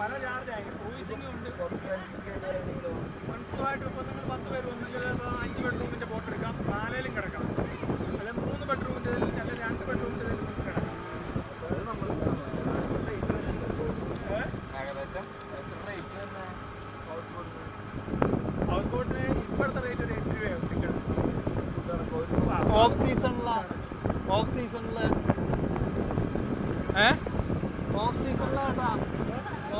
പല ചാർജായി. ക്രൂയിസിംഗ് ഉണ്ട്. ഫ്രണ്ട്സുമായിട്ട് ഇപ്പോൾ നിങ്ങൾ 10 പേര് ഒന്നുകിൽ 5 ബെഡ്റൂമിൻ്റെ ബോട്ട് എടുക്കാം, പാലയിലും കിടക്കാം. അല്ല 3 ബെഡ്റൂമിൻ്റെ അല്ല 2 ബെഡ്റൂമിൻ്റെ കിടക്കാം. ഹൗസ് ബോട്ടിന് ഇപ്പോഴത്തെ റേറ്റ് ഒരു 8 രൂപയാവും സിംഗിൾ. ഓഫ് സീസണിലാണ്. ഓഫ് സീസണിൽ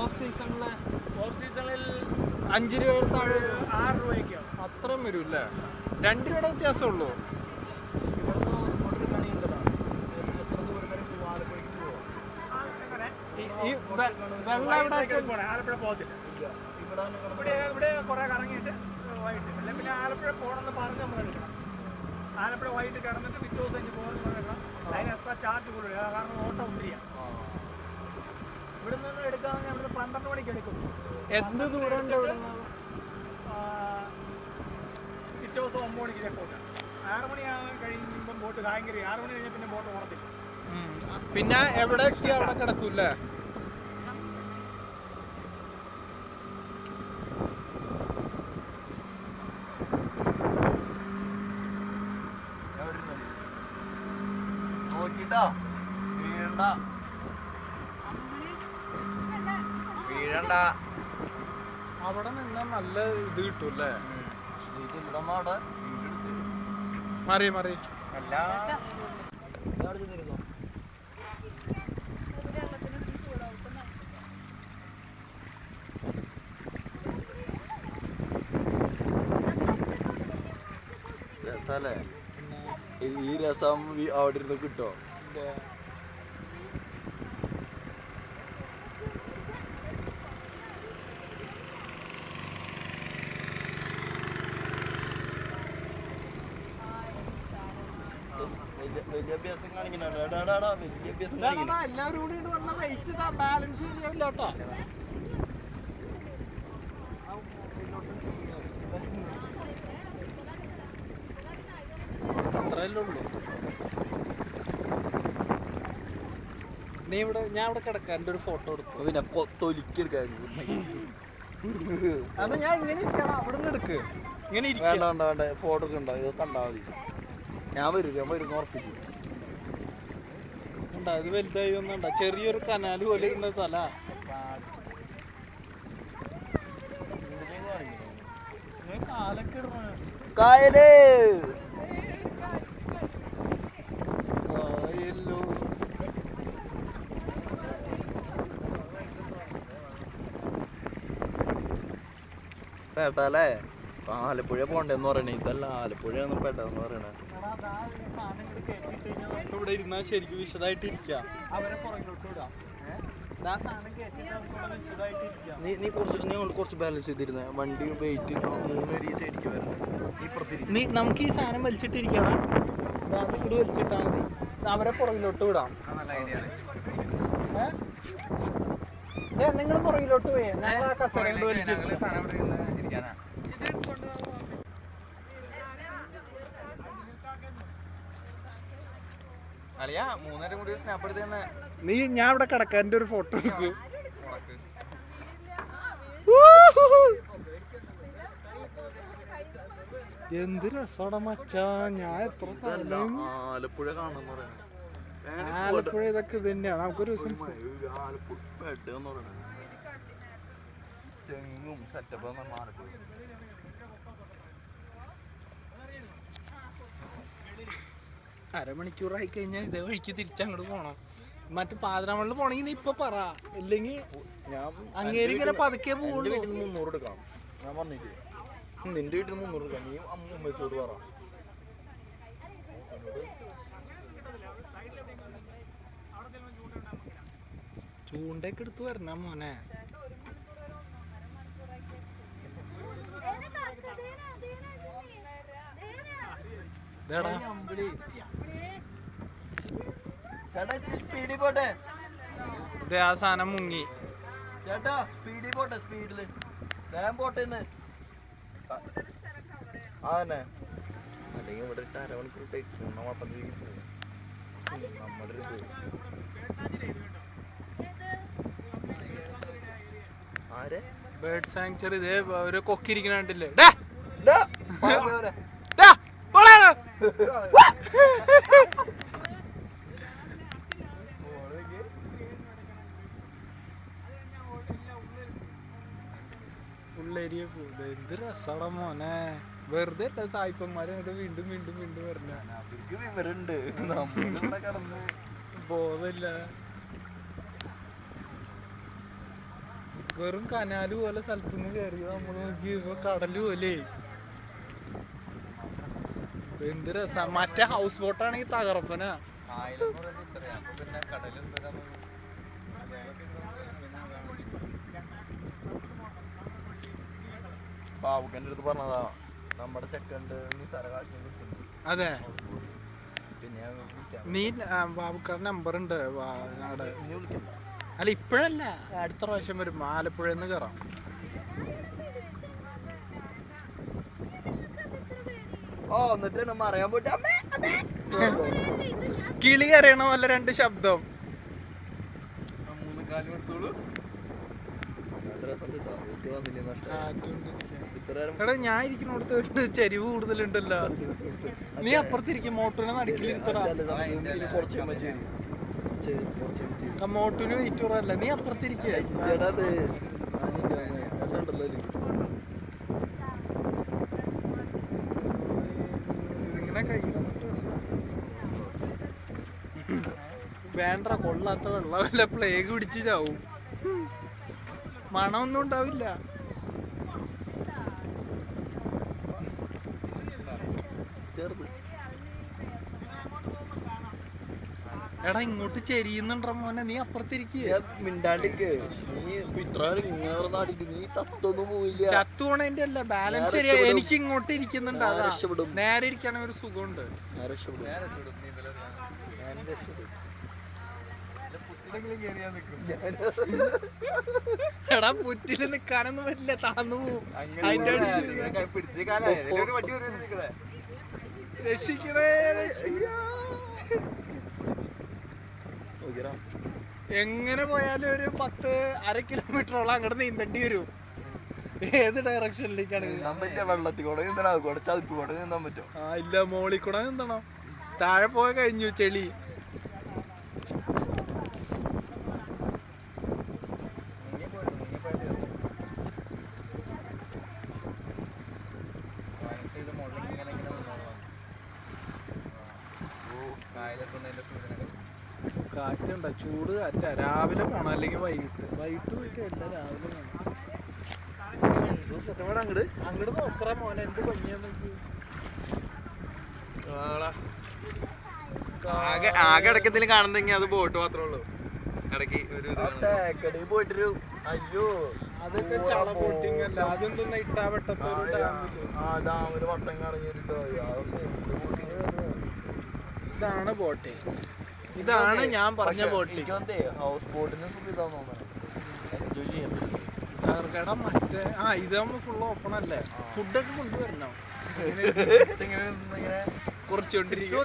ഓഫ് സീസണിൽ 5 രൂപ താഴെ 6 രൂപയ്ക്കാവും. അത്രയും വരും അല്ലേ? 2 രൂപയുടെ വ്യത്യാസമുള്ളൂ. ഈ വെള്ളം ആലപ്പുഴ പോകത്തില്ല. ഇവിടെ കുറെ കറങ്ങിയിട്ട് വൈകിട്ട് അല്ലെ പിന്നെ ആലപ്പുഴ പോകണമെന്ന് പറഞ്ഞ് നമ്മൾ എടുക്കണം. ആലപ്പുഴ വൈകിട്ട് കിടന്നിട്ട് പിറ്റേ ദിവസം എനിക്ക് പോകുന്നത് എടുക്കണം. അതിന് എക്സ്ട്രാ ചാർജ് കൂടുതൽ, കാരണം ഓട്ടം ഒത്തിരിയാണ്. ഇവിടെ നിന്ന് എടുക്കാമെങ്കിൽ അവിടുന്ന് 12 മണിക്ക് എടുക്കും. എന്ത് ദൂരം ഉണ്ട് ഇവിടെ? പിറ്റേ ദിവസം 9 മണിക്ക് ചെക്കൗട്ട്. 6 മണിയാകാൻ കഴിയുമ്പം ബോട്ട് കായങ്കരി. 6 മണി കഴിഞ്ഞാൽ പിന്നെ ബോട്ട് ഓടത്തില്ല. പിന്നെ എവിടെ എത്തി അവിടെ കിടക്കൂല്ലേ? അവിടെ നിന്നാ നല്ല ഇത് കിട്ടൂല്ലേ? മറി രസല്ലേ? ഈ രസം അവിടെ ഇരുന്ന് കിട്ടോ? വിദ്യാഭ്യാസം കാണിക്കണ എല്ലാവരും കൂടി വന്ന റേറ്റ് ബാലൻസ് ചെയ്യാവില്ല കേട്ടോ. അത്രയല്ലേ ഉള്ളൂ. ഞാൻ ഇവിടെ കിടക്കാം. എൻ്റെ ഒരു ഫോട്ടോ എടുക്കും. പിന്നെ തൊലിക്കെടുക്കാൻ അത് ഞാൻ ഇങ്ങനെ ഇരിക്കണം. അവിടെ നിന്ന് എടുക്ക്. ഇങ്ങനെ വേണ്ട ഫോട്ടോ ഒക്കെ ഉണ്ടാവും. ഇത് കണ്ടാൽ മതി. ഞാൻ വരും ഉറപ്പിച്ചു. ഇത് വലുതായി ഒന്നുണ്ട. ചെറിയൊരു കനാല് പോലെ ഇരുന്ന സ്ഥല. കാലൊക്കെ ഇടണ കായല് പേട്ടല്ലേ? ആലപ്പുഴ പോണ്ടെന്ന് പറയണേ. ഇതല്ല ആലപ്പുഴയാണ് പെട്ടെന്ന് പറയണേ. ഇവിടെ ഇരുന്നാൽ ശരിക്കും വിശദമായിട്ട് ഇരിക്കാം. അവരെ പുറകിലോട്ട് വിടാം. നീ കുറച്ച് ബാലൻസ് ചെയ്തിരുന്നേ. വണ്ടി വെയിറ്റ് 3 സൈഡിക്ക് വരുന്നത്. നമുക്ക് ഈ സാധനം വലിച്ചിട്ടിരിക്കണം. ഇങ്ങോട്ട് വലിച്ചിട്ടാൽ മതി. അവരെ പുറകിലോട്ട് വിടാം. നിങ്ങൾ പുറകിലോട്ട് പോയേ. ഞങ്ങൾ ആ കസേര കൊണ്ട് വലിച്ചിട്ട് അളിയാ 3 കൂടി സ്നാപ്പ് എടുത്ത് തന്നെ. ഞാൻ ഇവിടെ കിടക്കാൻ എൻ്റെ ഒരു ഫോട്ടോ എടുക്കും. എന്ത് രസോടെ മച്ചാ. ഞാൻ എത്ര ആലപ്പുഴ കാണുന്ന ആലപ്പുഴ ഇതൊക്കെ തന്നെയാണ്. നമുക്കൊരു ദിവസം തെങ്ങും സെറ്റപ്പ് ആലപ്പുഴ. അരമണിക്കൂറായി കഴിഞ്ഞാൽ ഇതേ വഴിക്ക് തിരിച്ചങ്ങോട്ട് പോണം. മറ്റു പാതിരാമണിൽ പോണെങ്കിൽ നീ ഇപ്പൊ പറ. ഇല്ലെങ്കിൽ അങ്ങേര് ഇങ്ങനെ പതുക്കെ പോകുള്ളൂ. 300 എടുക്കാം. ഞാൻ പറഞ്ഞില്ലേ നിന്റെ വീട്ടിൽ 300 എടുക്കാം. നീ അമ്മച്ചോട് പറ. ചൂണ്ടയൊക്കെ എടുത്ത് വരണം മോനെ. സ്പീഡിൽ പോട്ടെ. ആ സാധനം മുങ്ങി. ചേട്ടാ സ്പീഡിൽ പോട്ടെ. സ്പീഡില് വേഗം പോട്ടെന്ന്. അതന്നെ. അല്ലെങ്കിൽ ഇവിടെ ഇട്ട് അരമണിക്കൂർ ടേക്ക് മാത്രം നമ്മുടെ ആരെ ബേർഡ് സാങ്ച്വറി ഇതേ ഒരു കൊക്കിരിക്കണ കണ്ടില്ലേ ഉള്ളേരിയ പോകുന്നത് എന്ത് രസമാടാ മോനെ. വെറുതെ അല്ല സായിപ്പന്മാരെ വീണ്ടും വീണ്ടും വീണ്ടും പറഞ്ഞ അവർക്ക് വിവരണ്ട് നമ്മളിവിടെ കടന്ന് ബോധമില്ല. വെറും കനാല് പോലെ സ്ഥലത്തുനിന്ന് കയറിയോ നമ്മൾ നോക്കി കടല് പോലെ. എന്ത് രസാ. മറ്റേ ഹൗസ് ബോട്ടാണെങ്കിൽ തകർപ്പനാ. ബാബുക്കൻ്റെ അടുത്ത് പറഞ്ഞതാ നമ്മുടെ ചെക്കൻ്റെ നിസാര കാശിന് കിട്ടുന്നു. അതെ പിന്നെ നീ ബാബുക്കാരുടെ നമ്പർ ഉണ്ട് ഞങ്ങളുടെ. ഇനി വിളിക്കാം. അല്ല ഇപ്പഴല്ല, അടുത്ത പ്രാവശ്യം വരും. ആലപ്പുഴന്ന് കയറാം. എന്നിട്ട് മറിയാൻ പോയിട്ട് കിളി കരയണ പോലെ രണ്ട് ശബ്ദം. 3 കാലം എടുത്തോളൂ. എടാ ഞാൻ ഇരിക്കുന്നിടത്ത് ചെരിവ് കൂടുതലുണ്ടല്ലോ. നീ അപ്പുറത്തിരിക്കും. മോട്ടൂനെ നടുക്കിലിരുത്തടാ. മോട്ടൂന് വെയിറ്റ് കുറവല്ല. നീ അപ്പുറത്തിരിക്കുക. ഇതിങ്ങനെ കഴിക്കണം. വേണ്ട, കൊള്ളാത്ത വെള്ളമല്ല. പ്ലേഗ് പിടിച്ച് ചാവും. മണമൊന്നും ഉണ്ടാവില്ല. എടാ ഇങ്ങോട്ട് ചെരിയുന്നുണ്ടോ മോനെ. നീ അപ്പുറത്തിരിക്കുക. മിണ്ടാണ്ടിക്ക്. നീ ഇത്ര ഇങ്ങനെ നാട്ടിട്ട് നീ ചത്തൊന്നും പോയില്ല. ചത്തു പോണേന്റെ അല്ല, ബാലൻസ് ശരിയാ. എനിക്ക് ഇങ്ങോട്ട് ഇരിക്കുന്നുണ്ട്. അതാ നേരെ ഇരിക്കണ ഒരു സുഖമുണ്ട്. എടാ പുറ്റില് നിക്കാനൊന്നും പറ്റില്ല, താന്നു പോവും. അതിന്റെ രക്ഷിക്കണേ. എങ്ങനെ പോയാലും ഒരു 10-1/2 കിലോമീറ്ററോളം അങ്ങോട്ട് നീന്തേണ്ടി വരും. ഏത് ഡയറക്ഷനിലേക്കാണ്? വെള്ളത്തിൽ കൂടെ നീന്തണം, കൂടെ ചതുപ്പ് കൂടെ നീന്താൻ പറ്റും. ഇല്ല, മോളിൽ കൂടെ നീന്തണം. താഴെ പോയ കഴിഞ്ഞു ചെളി. കാറ്റുണ്ട, ചൂട് കാറ്റാ. രാവിലെ പോണം, അല്ലെങ്കിൽ വൈകിട്ട് പോയിട്ട് അല്ല, രാവിലെ പോണം. അങ്ങോട്ട് നോക്കറ മോനെ. എന്ത് ഭംഗിയാ നോക്കി. ആകെ ഇടക്കത്തിൽ കാണുന്നെങ്കിൽ അത് ബോട്ട് മാത്രമേ ഉള്ളൂ. ഇടയ്ക്ക് ഒരു പോയിട്ടൊരു അയ്യോ അതൊക്കെ ചള ബോട്ടിങ് അല്ല. അതൊന്നും ഇട്ടാ പെട്ടത്തോട് ഡാമില് വട്ടം കറങ്ങിയിട്ട് ഇതാണ് ബോട്ടിങ്. ഇതാണ് ഞാൻ പറഞ്ഞ ബോട്ടിങ്. ഹൗസ് ബോട്ടിന് സുഖം എൻജോയ് ചെയ്യാൻ പറ്റും. മറ്റേ ഇതാകുമ്പോ ഫുൾ ഓപ്പൺ അല്ലേ. ഫുഡൊക്കെ കൊണ്ടുവരണോ? കുറച്ചുകൊണ്ടിരിക്കും.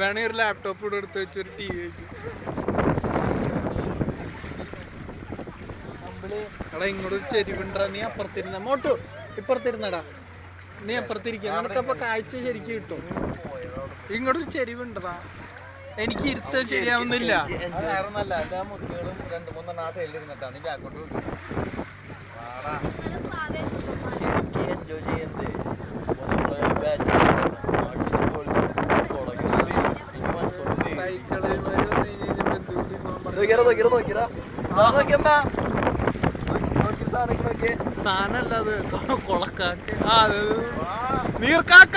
വേണേ ഒരു ലാപ്ടോപ്പ് കൂടെ എടുത്ത് വെച്ചൊരു TV വെച്ച്. എടാ ഇങ്ങോട്ട് ഒരു ചെരിവുണ്ടാ. നീ അപ്പുറത്തിരുന്ന. മോട്ടു ഇപ്പുറത്തിരുന്നടാ. നീ അപ്പുറത്തിരിക്കുക. നമുക്കപ്പൊ കാഴ്ച ശരിക്കും കിട്ടും. ഇങ്ങോട്ടൊരു ചെരിവുണ്ടടാ. എനിക്ക് ഇരുത്ത ശരിയാവുന്നില്ല. എൻജോയ് ചെയ്യുന്നത് സാനല്ലത് കൊളക്കാക്ക്. നീർക്കാക്ക.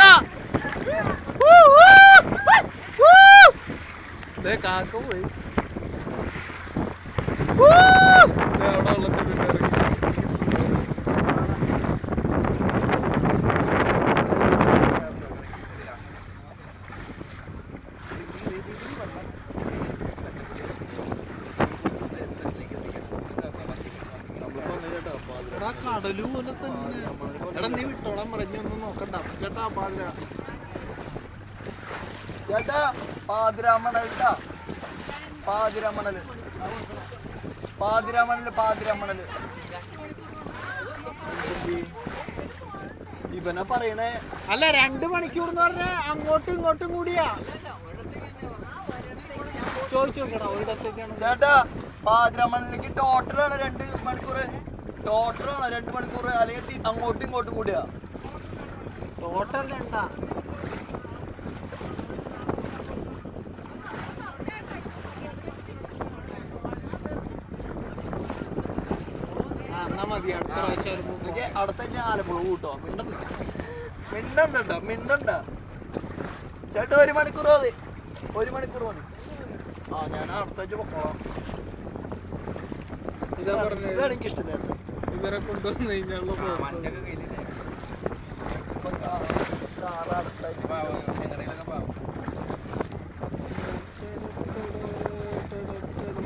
കാക്ക പോയി അവിടെ വെള്ളത്തിൽ. എടാ കടല് പോലെ തന്നെ. എടാ നീ വിട്ടോളാൻ പറഞ്ഞൊന്നും നോക്കണ്ട ചേട്ടാ. പാടില്ല ചേട്ടാ. പാതിരാമണൽ. പാതിരാമണല് ഇവനെ പറയണേ. അല്ല 2 മണിക്കൂർ എന്ന് പറഞ്ഞാൽ അങ്ങോട്ടും ഇങ്ങോട്ടും കൂടിയാ. ചോദിച്ചു നോക്കണം ഒരിടത്തേക്കാണ്. ചേട്ടാ പാതിരാമണലിലേക്ക് ടോട്ടലാണ് 2 മണിക്കൂർ. ടോട്ടലാണ് 2 മണിക്കൂർ. അല്ലെങ്കിൽ അങ്ങോട്ടും ഇങ്ങോട്ടും കൂടിയാ. ടോട്ടൽ 2. എന്നാ മതി. അടുത്ത പ്രാവശ്യം അടുത്ത ആലപ്പുഴ കൂട്ടോ. മിണ്ടണ്ട ചേട്ടാ. 1 മണിക്കൂർ മതി. 1 മണിക്കൂർ മതി. ആ ഞാൻ അടുത്ത പൊക്കോളാം. ഇതാണ് എനിക്ക് ഇഷ്ടമില്ലാത്ത. ഇവരെ കൊണ്ടുവന്നു കഴിഞ്ഞാൽ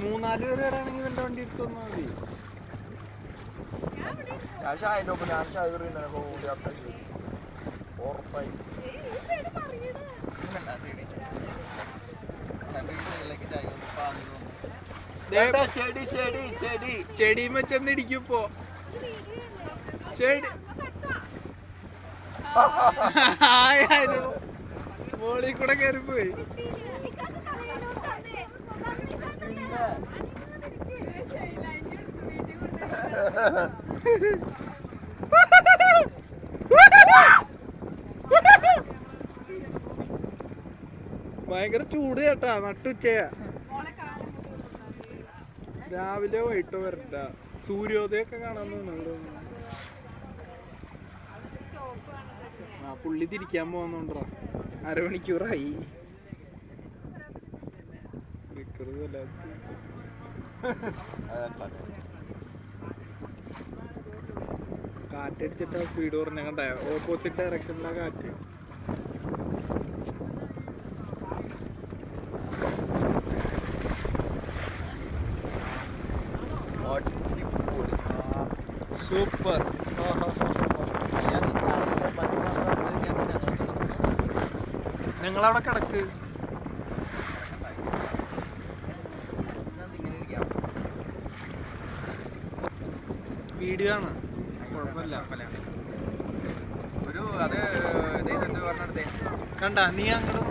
മൂന്നാല് പേര് വരാണെങ്കിൽ ഇവന്റെ വണ്ടി എടുത്തു വന്നാൽ മതി. ഞാൻ ഷായന്റെ ഒപ്പം ഞാൻ ഷായ ഉറപ്പായി. ചെടി ചെടി ചെടി ചെടിയും വെച്ചെന്ന് ഇടിക്കുപ്പോ. ചെടി മോളിൽ കൂടെ കയറിപ്പോയി. ഭയങ്കര ചൂട് ചേട്ടാ. നട്ടുച്ചയാ. രാവിലെ വൈകിട്ടോ വരണ്ട. സൂര്യോദയൊക്കെ കാണാൻ തോന്നുന്നു. ആ പുള്ളി തിരിക്കാൻ പോകുന്നുണ്ടോ. 1/2 മണിക്കൂറായി. കാറ്റടിച്ചിട്ട് സ്പീഡ് പറഞ്ഞ കണ്ട. ഓപ്പോസിറ്റ് ഡയറക്ഷനിലാ കാറ്റ്. സൂപ്പർ. ഞങ്ങളവിടെ കിടക്ക്. വീഡിയോ ആണ്. കുഴപ്പമില്ല. ഒരു അത് പറഞ്ഞെ കണ്ട നീ അങ്ങോട്ട്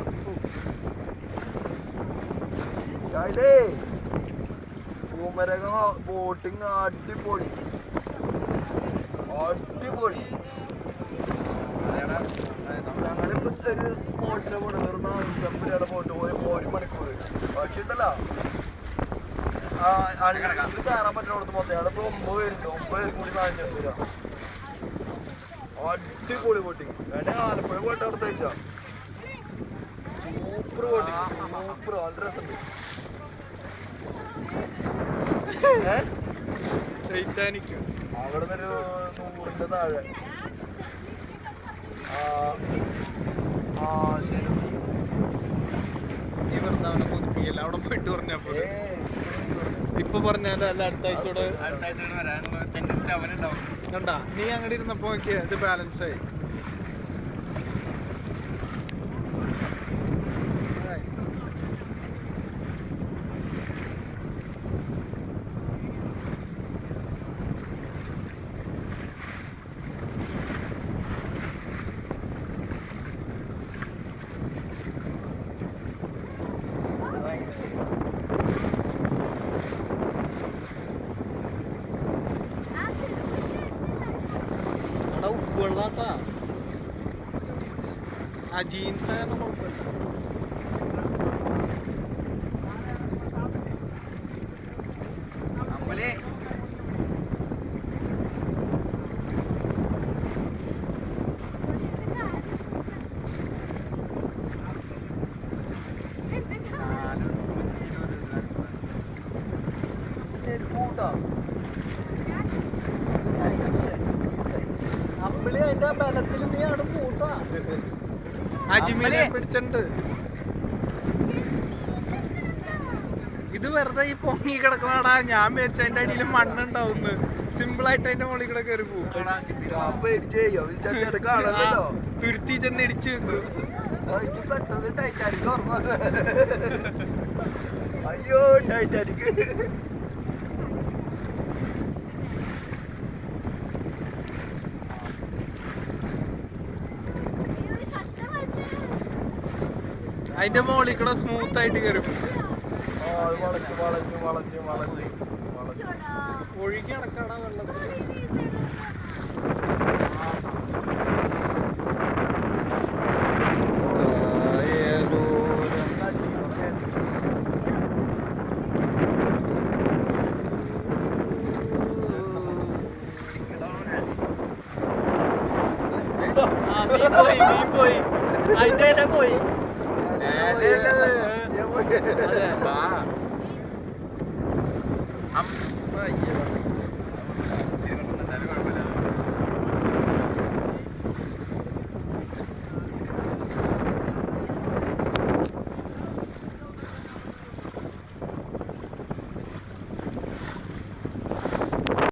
ബോട്ടിങ് അടിപൊളി. അടിപൊളി. ഞങ്ങളിപ്പോ ഒരു ബോട്ടിലെ പോണ വെറും 450 രൂപയുടെ ബോട്ട് പോയി 1 മണിക്കൂർ. പക്ഷേ ഉണ്ടല്ലോ കയറാൻ പറ്റുന്നിടത്ത് മൊത്തം ഞങ്ങളിപ്പോ 9 പേരുണ്ട്. 9 പേർക്ക് കൂടി 450 രൂപ. അടിപൊളി ബോട്ടിങ്. വേണേ ആലപ്പുഴ പോയിട്ട് അടുത്ത ആഴ്ച. Super boating. സൂപ്പർ. നല്ല രസമുണ്ട്. ടൈറ്റാനിക് അവിടെ നിന്നൊരു 100ന്റെ താഴെ. ശരി. നീ വൃന്ദാവനം പുതുപ്പിക്കല്ല. അവിടെ പോയിട്ട് പറഞ്ഞപ്പോ ഇപ്പൊ പറഞ്ഞാലും അല്ല അടുത്ത ആഴ്ചയോട് കണ്ട. നീ അങ്ങോട്ട് ഇരുന്നപ്പോ നോക്കിയ ഇത് ബാലൻസ് ആയി. ഉപ്പുവെള്ളാട്ടാ. ആ ജീൻസ് ആയിരുന്നു കുഴപ്പമില്ല. അമ്പിളി അതിന്റെ ബലത്തിൽ നീ അവിടെ കൂട്ടാ. അജിമിലെ പിടിച്ചിട്ടുണ്ട്. ഇത് വെറുതെ ഈ പൊങ്ങി കിടക്കണടാ. ഞാൻ വിചാരിച്ച അതിന്റെ അടിയിൽ മണ്ണുണ്ടാവുന്നു. സിമ്പിൾ ആയിട്ട് അതിന്റെ മുകളിൽ കൂടെ കയറി പോകും. തുരുത്തി ചെന്ന് ഇടിച്ചു വെക്കും. അയ്യോ ടൈറ്റാനിക്. അതിന്റെ മോളിൽ കൂടെ സ്മൂത്ത് ആയിട്ട് കയറി വളഞ്ഞു വളഞ്ഞു വളഞ്ഞു വളഞ്ഞു വളഞ്ഞു. ഒഴുകി നടക്കാടാ വെള്ളത്തിൽ. മീൻ പോയി അതിന്റെ തന്നെ പോയി. അതെ.